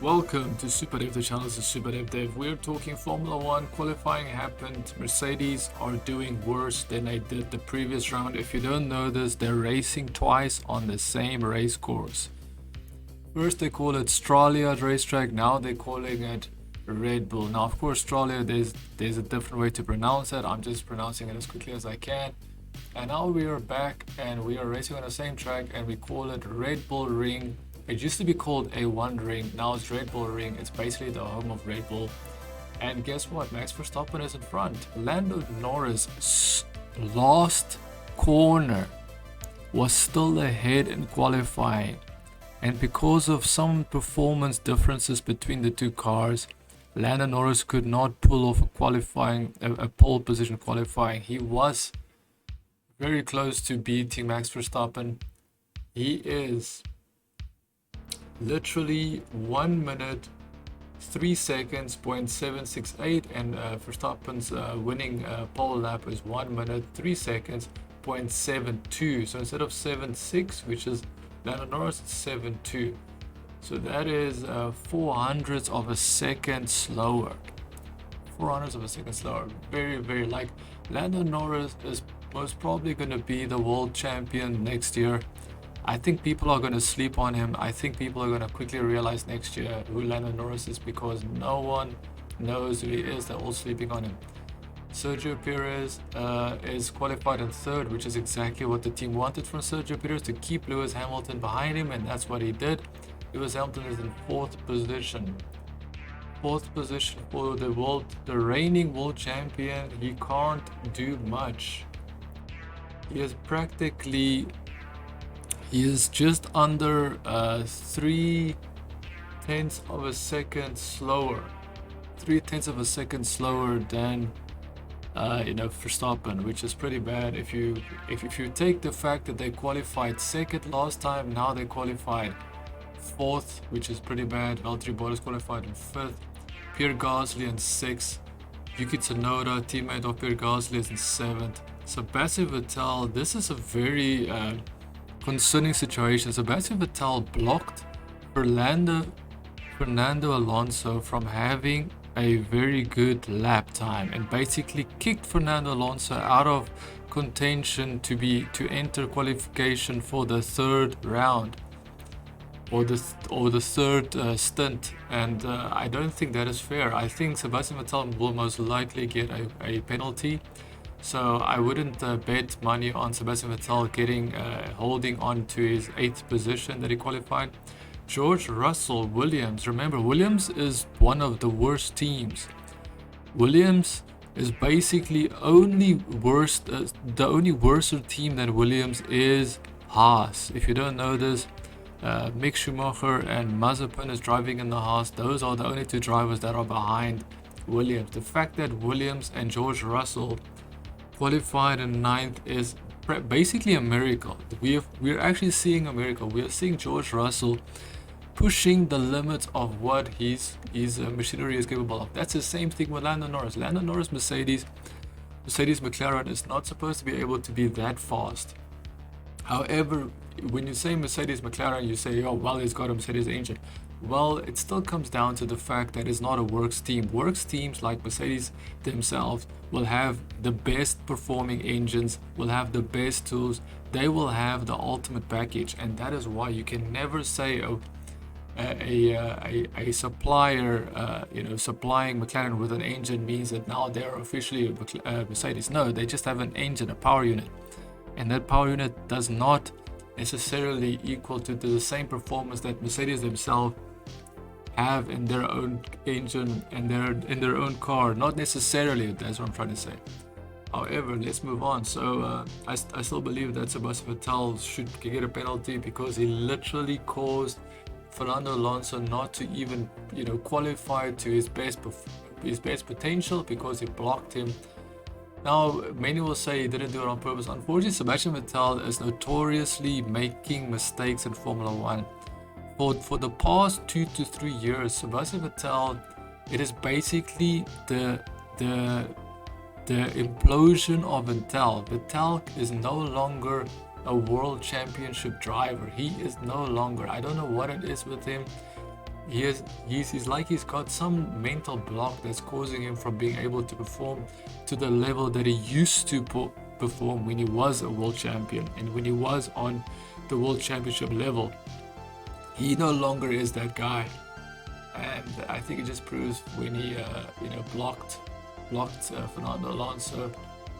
Welcome to SuperDavedevYT, the channel. This is SuperDavedevYT. We're talking Formula 1. Qualifying happened. Mercedes are doing worse than they did the previous round. If you don't know this, they're racing twice on the same race course. First they call it Australia racetrack, now they're calling it Red Bull. Now of course Australia, there's a different way to pronounce it. I'm just pronouncing it as quickly as I can. And now we are back and we are racing on the same track and we call it Red Bull Ring. It used to be called A1 Ring, now it's Red Bull Ring. It's basically the home of Red Bull. And guess what? Max Verstappen is in front. Lando Norris' last corner was still ahead in qualifying. And because of some performance differences between the two cars, Lando Norris could not pull off a pole position qualifying. He was very close to beating Max Verstappen. He is literally 1 minute 3 seconds 0.768, and Verstappen's winning pole lap is 1 minute 3 seconds 0.72. So instead of 7.6, which is Lando Norris, 7.2. So that is 400ths of a second slower. 400ths of a second slower. Very like Lando Norris is most probably going to be the world champion next year. I think people are going to sleep on him. I think people are going to quickly realize next year who Lando Norris is, because no one knows who he is. They're all sleeping on him. Sergio Perez is qualified in third, which is exactly what the team wanted from Sergio Perez, to keep Lewis Hamilton behind him, and that's what he did. Lewis Hamilton is in fourth position. Fourth position for the reigning world champion. He can't do much. He is just under 3/10 of a second slower. 3/10 of a second slower than Verstappen, which is pretty bad. If you take the fact that they qualified second last time, now they qualified fourth, which is pretty bad. Valtteri Bottas qualified in fifth. Pierre Gasly in sixth. Yuki Tsunoda, teammate of Pierre Gasly, is in seventh. Sebastian Vettel, this is a very concerning situation. Sebastian Vettel blocked Fernando Alonso from having a very good lap time and basically kicked Fernando Alonso out of contention to enter qualification for the third round or the third stint, and I don't think that is fair. I think Sebastian Vettel will most likely get a penalty. So I wouldn't bet money on Sebastian Vettel holding on to his 8th position that he qualified. George Russell, Williams. Remember, Williams is one of the worst teams. Williams is basically the only worser team than Williams is Haas. If you don't know this, Mick Schumacher and Mazepin is driving in the Haas. Those are the only two drivers that are behind Williams. The fact that Williams and George Russell qualified in 9th is basically a miracle. We're actually seeing a miracle. We are seeing George Russell pushing the limits of what his machinery is capable of. That's the same thing with Lando Norris. Lando Norris, Mercedes McLaren is not supposed to be able to be that fast. However, when you say Mercedes McLaren, you say, oh well, he's got a Mercedes engine. Well, it still comes down to the fact that it's not a works team. Works teams like Mercedes themselves will have the best performing engines, will have the best tools. They will have the ultimate package, and that is why you can never say a supplier, supplying McLaren with an engine means that now they're officially Mercedes. No, they just have an engine, a power unit, and that power unit does not necessarily equal to the same performance that Mercedes themselves have in their own engine and in their own car. Not necessarily, that's what I'm trying to say. However, let's move on. So I still believe that Sebastian Vettel should get a penalty, because he literally caused Fernando Alonso not to even qualify to his best potential, because he blocked him. Now, many will say he didn't do it on purpose. Unfortunately, Sebastian Vettel is notoriously making mistakes in Formula 1. For the past 2 to 3 years, Sebastian Vettel, it is basically the implosion of Vettel. Vettel is no longer a world championship driver. He is no longer. I don't know what it is with him. he's like he's got some mental block that's causing him from being able to perform to the level that he used to perform when he was a world champion and when he was on the world championship level. He no longer is that guy, and I think it just proves when he blocked Fernando Alonso.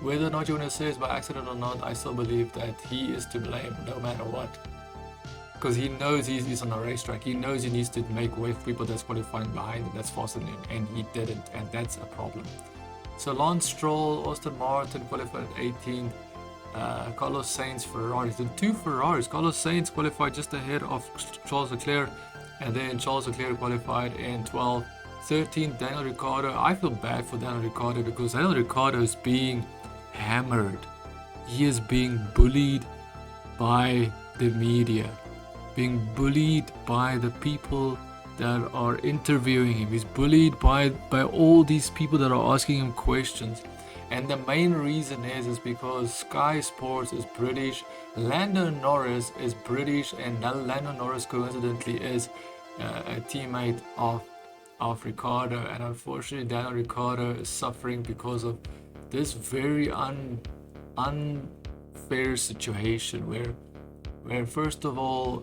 Whether or not you want to say it's by accident or not, I still believe that he is to blame no matter what. Because he knows he's on a racetrack. He knows he needs to make way for people that's qualifying behind him, that's faster than him, and he didn't, and that's a problem. So Lance Stroll, Aston Martin qualified at 18th. Carlos Sainz, Ferraris. The two Ferraris. Carlos Sainz qualified just ahead of Charles Leclerc, and then Charles Leclerc qualified in 12th. 13th, Daniel Ricciardo. I feel bad for Daniel Ricciardo because Daniel Ricciardo is being hammered. He is being bullied by the media, being bullied by the people that are interviewing him. He's bullied by all these people that are asking him questions. And the main reason is because Sky Sports is British, Lando Norris is British, and Lando Norris coincidentally is a teammate of Ricciardo. And unfortunately, Daniel Ricciardo is suffering because of this very unfair situation where first of all,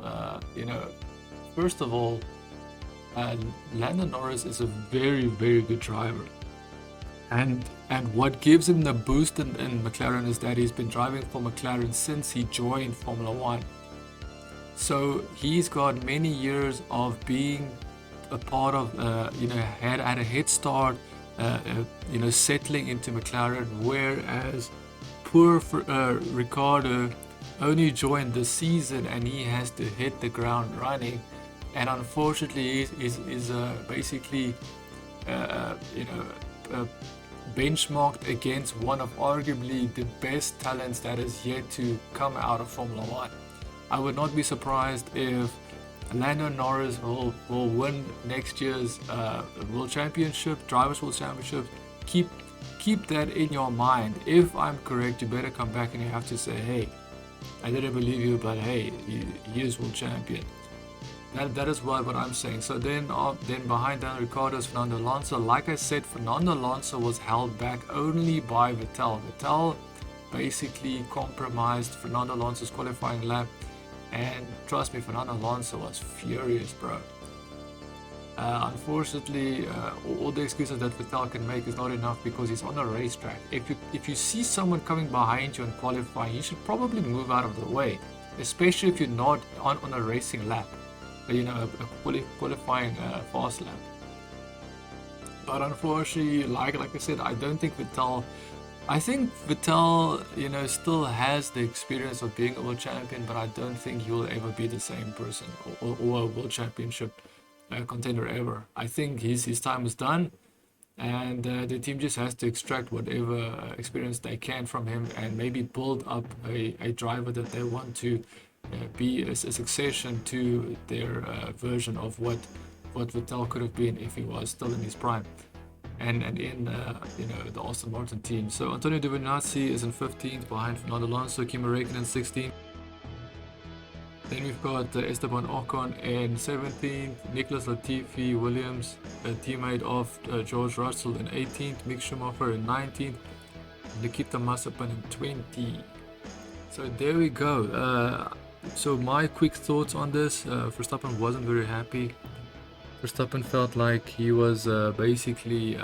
Lando Norris is a very, very good driver. And what gives him the boost in McLaren is that he's been driving for McLaren since he joined Formula One. So he's got many years of being a part of, had a head start, settling into McLaren, whereas poor Ricciardo only joined the season and he has to hit the ground running. And unfortunately, he's basically, benchmarked against one of arguably the best talents that is yet to come out of Formula One. I would not be surprised if Lando Norris will win next year's World Championship, Drivers' World Championship. Keep that in your mind. If I'm correct, you better come back and you have to say, hey, I didn't believe you, but hey, he is World Champion. That is what I'm saying. So then behind Daniel Ricciardo is Fernando Alonso. Like I said, Fernando Alonso was held back only by Vettel. Vettel basically compromised Fernando Alonso's qualifying lap, and trust me, Fernando Alonso was furious, bro. Unfortunately, all the excuses that Vettel can make is not enough because he's on a racetrack. If you see someone coming behind you in qualifying, you should probably move out of the way, especially if you're not on a racing lap. A qualifying fast lap. But unfortunately, like I said, I don't think Vettel. I think Vettel, still has the experience of being a world champion, but I don't think he will ever be the same person or a world championship contender ever. I think his time is done, and the team just has to extract whatever experience they can from him and maybe build up a driver that they want to be a succession to their version of what Vettel could have been if he was still in his prime and in the Aston Martin team. So Antonio Giovinazzi is in 15th behind Fernando Alonso, Kimi Räikkönen 16th. Then we've got Esteban Ocon in 17th, Nicholas Latifi Williams, a teammate of George Russell in 18th, Mick Schumacher in 19th, Nikita Mazepin in 20th. So there we go. So my quick thoughts on this, Verstappen wasn't very happy. Verstappen felt like he was basically,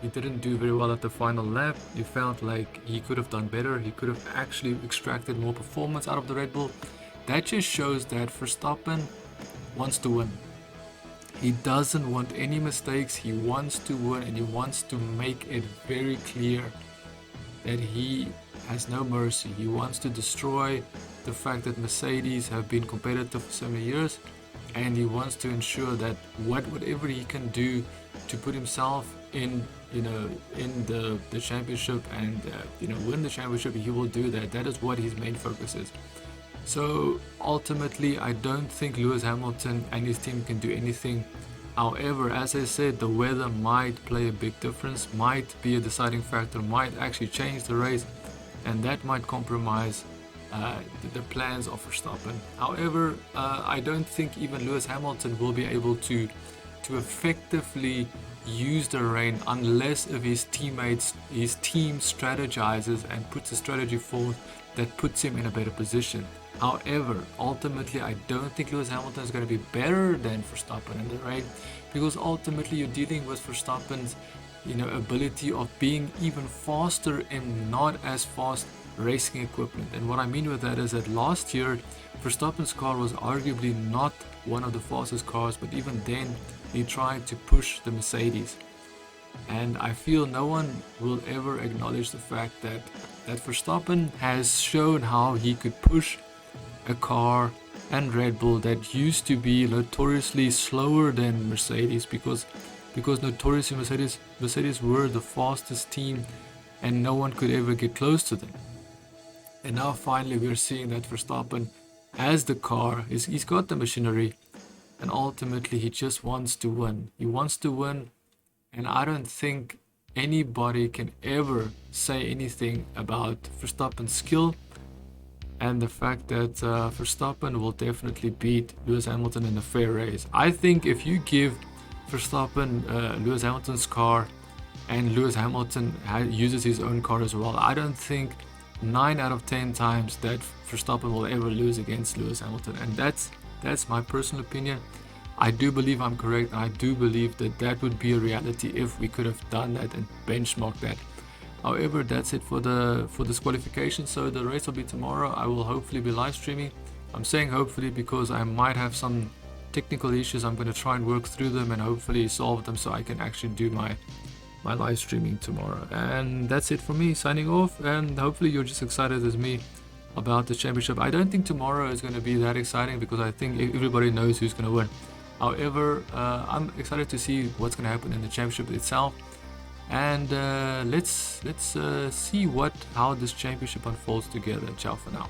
he didn't do very well at the final lap. He felt like he could have done better. He could have actually extracted more performance out of the Red Bull. That just shows that Verstappen wants to win. He doesn't want any mistakes. He wants to win, and he wants to make it very clear that he has no mercy. He wants to destroy the fact that Mercedes have been competitive for so many years, and he wants to ensure that whatever he can do to put himself in the championship and win the championship, he will do that. That is what his main focus is. So ultimately, I don't think Lewis Hamilton and his team can do anything. However, as I said, the weather might play a big difference, might be a deciding factor, might actually change the race, and that might compromise the plans of Verstappen. However, I don't think even Lewis Hamilton will be able to effectively use the rain unless if his team strategizes and puts a strategy forth that puts him in a better position. However, ultimately, I don't think Lewis Hamilton is going to be better than Verstappen in the rain, because ultimately you're dealing with Verstappen's ability of being even faster in not as fast racing equipment. And what I mean with that is that last year Verstappen's car was arguably not one of the fastest cars, but even then he tried to push the Mercedes. And I feel no one will ever acknowledge the fact that Verstappen has shown how he could push a car and Red Bull that used to be notoriously slower than Mercedes, because notoriously Mercedes were the fastest team and no one could ever get close to them. And now finally we're seeing that Verstappen has the car, he's got the machinery, and ultimately he just wants to win. He wants to win, and I don't think anybody can ever say anything about Verstappen's skill and the fact that Verstappen will definitely beat Lewis Hamilton in a fair race. I think if you give Verstappen Lewis Hamilton's car and Lewis Hamilton uses his own car as well, I don't think 9 out of 10 times that Verstappen will ever lose against Lewis Hamilton. And that's my personal opinion. I do believe I'm correct. I do believe that would be a reality if we could have done that and benchmarked that. However, that's it for this qualification. So the race will be tomorrow. I will hopefully be live streaming. I'm saying hopefully because I might have some technical issues. I'm going to try and work through them and hopefully solve them so I can actually do my live streaming tomorrow. And that's it for me, signing off, and hopefully you're just excited as me about the championship. I don't think tomorrow is going to be that exciting because I think everybody knows who's going to win. However, I'm excited to see what's going to happen in the championship itself, and let's see how this championship unfolds together. Ciao for now.